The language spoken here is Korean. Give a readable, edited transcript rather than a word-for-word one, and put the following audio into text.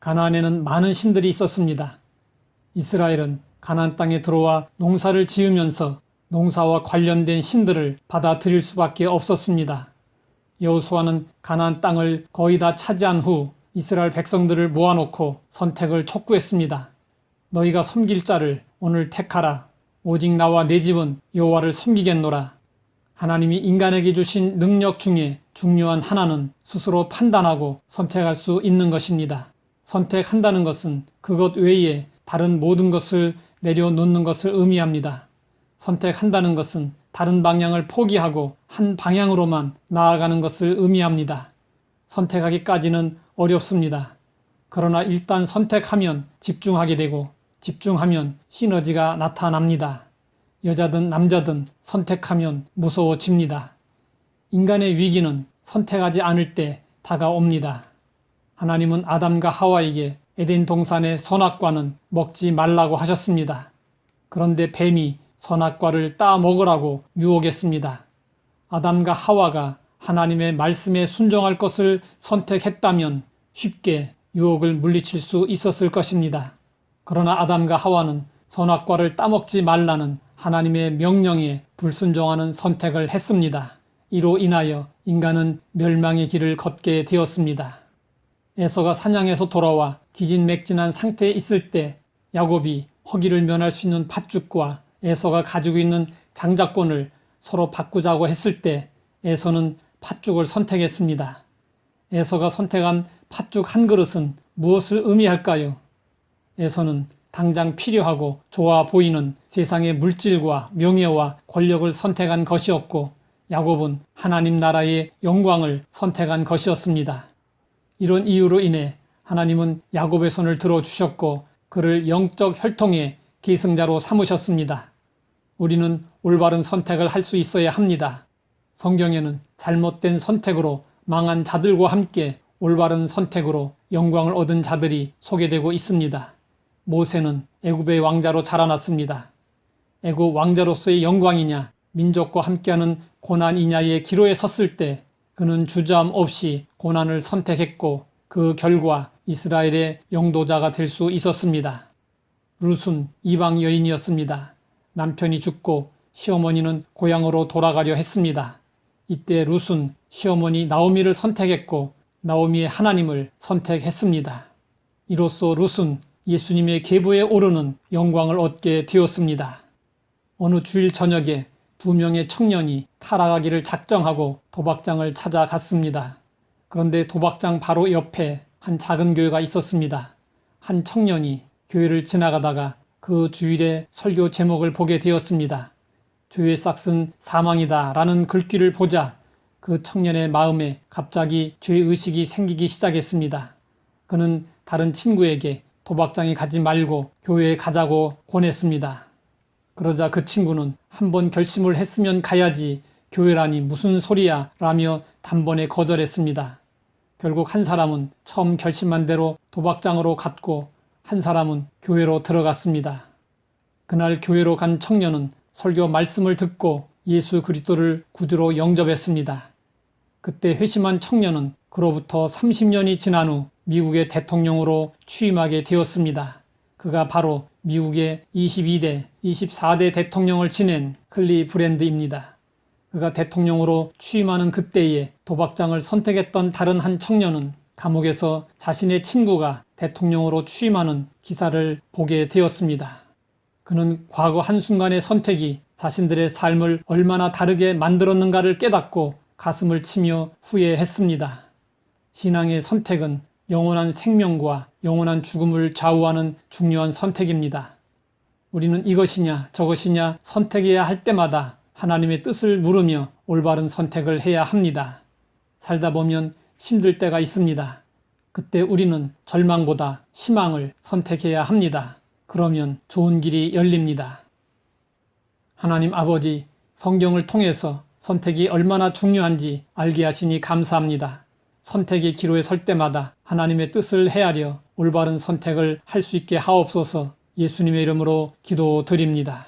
가나안에는 많은 신들이 있었습니다. 이스라엘은 가나안 땅에 들어와 농사를 지으면서 농사와 관련된 신들을 받아들일 수밖에 없었습니다. 여호수아는 가나안 땅을 거의 다 차지한 후 이스라엘 백성들을 모아놓고 선택을 촉구했습니다. 너희가 섬길 자를 오늘 택하라. 오직 나와 내 집은 여호와를 섬기겠노라. 하나님이 인간에게 주신 능력 중에 중요한 하나는 스스로 판단하고 선택할 수 있는 것입니다. 선택한다는 것은 그것 외에 다른 모든 것을 내려놓는 것을 의미합니다. 선택한다는 것은 다른 방향을 포기하고 한 방향으로만 나아가는 것을 의미합니다. 선택하기까지는 어렵습니다. 그러나 일단 선택하면 집중하게 되고 집중하면 시너지가 나타납니다. 여자든 남자든 선택하면 무서워집니다. 인간의 위기는 선택하지 않을 때 다가옵니다. 하나님은 아담과 하와에게 에덴 동산의 선악과는 먹지 말라고 하셨습니다. 그런데 뱀이 선악과를 따 먹으라고 유혹했습니다. 아담과 하와가 하나님의 말씀에 순종할 것을 선택했다면 쉽게 유혹을 물리칠 수 있었을 것입니다. 그러나 아담과 하와는 선악과를 따먹지 말라는 하나님의 명령에 불순종하는 선택을 했습니다. 이로 인하여 인간은 멸망의 길을 걷게 되었습니다. 에서가 사냥에서 돌아와 기진맥진한 상태에 있을 때 야곱이 허기를 면할 수 있는 팥죽과 에서가 가지고 있는 장자권을 서로 바꾸자고 했을 때 에서는 팥죽을 선택했습니다. 에서가 선택한 팥죽 한 그릇은 무엇을 의미할까요? 에서는 당장 필요하고 좋아 보이는 세상의 물질과 명예와 권력을 선택한 것이었고 야곱은 하나님 나라의 영광을 선택한 것이었습니다. 이런 이유로 인해 하나님은 야곱의 손을 들어주셨고 그를 영적 혈통의 계승자로 삼으셨습니다. 우리는 올바른 선택을 할 수 있어야 합니다. 성경에는 잘못된 선택으로 망한 자들과 함께 올바른 선택으로 영광을 얻은 자들이 소개되고 있습니다. 모세는 애굽의 왕자로 자라났습니다. 애굽 왕자로서의 영광이냐 민족과 함께하는 고난이냐의 기로에 섰을 때 그는 주저함 없이 고난을 선택했고 그 결과 이스라엘의 영도자가 될 수 있었습니다. 룻은 이방 여인이었습니다. 남편이 죽고 시어머니는 고향으로 돌아가려 했습니다. 이때 룻은 시어머니 나오미를 선택했고 나오미의 하나님을 선택했습니다. 이로써 룻은 예수님의 계보에 오르는 영광을 얻게 되었습니다. 어느 주일 저녁에 2명의 청년이 타락하기를 작정하고 도박장을 찾아갔습니다. 그런데 도박장 바로 옆에 한 작은 교회가 있었습니다. 한 청년이 교회를 지나가다가 그 주일의 설교 제목을 보게 되었습니다. 죄의 싹은 사망이다 라는 글귀를 보자 그 청년의 마음에 갑자기 죄의식이 생기기 시작했습니다. 그는 다른 친구에게 도박장에 가지 말고 교회에 가자고 권했습니다. 그러자 그 친구는 한번 결심을 했으면 가야지 교회라니 무슨 소리야 라며 단번에 거절했습니다. 결국 한 사람은 처음 결심한 대로 도박장으로 갔고 한 사람은 교회로 들어갔습니다. 그날 교회로 간 청년은 설교 말씀을 듣고 예수 그리스도를 구주로 영접했습니다. 그때 회심한 청년은 그로부터 30년이 지난 후 미국의 대통령으로 취임하게 되었습니다. 그가 바로 미국의 22대, 24대 대통령을 지낸 클리브랜드입니다. 그가 대통령으로 취임하는 그때에 도박장을 선택했던 다른 한 청년은 감옥에서 자신의 친구가 대통령으로 취임하는 기사를 보게 되었습니다. 그는 과거 한순간의 선택이 자신들의 삶을 얼마나 다르게 만들었는가를 깨닫고 가슴을 치며 후회했습니다. 신앙의 선택은 영원한 생명과 영원한 죽음을 좌우하는 중요한 선택입니다. 우리는 이것이냐 저것이냐 선택해야 할 때마다 하나님의 뜻을 물으며 올바른 선택을 해야 합니다. 살다 보면 힘들 때가 있습니다. 그때 우리는 절망보다 희망을 선택해야 합니다. 그러면 좋은 길이 열립니다. 하나님 아버지, 성경을 통해서 선택이 얼마나 중요한지 알게 하시니 감사합니다. 선택의 기로에 설 때마다 하나님의 뜻을 헤아려 올바른 선택을 할 수 있게 하옵소서. 예수님의 이름으로 기도드립니다.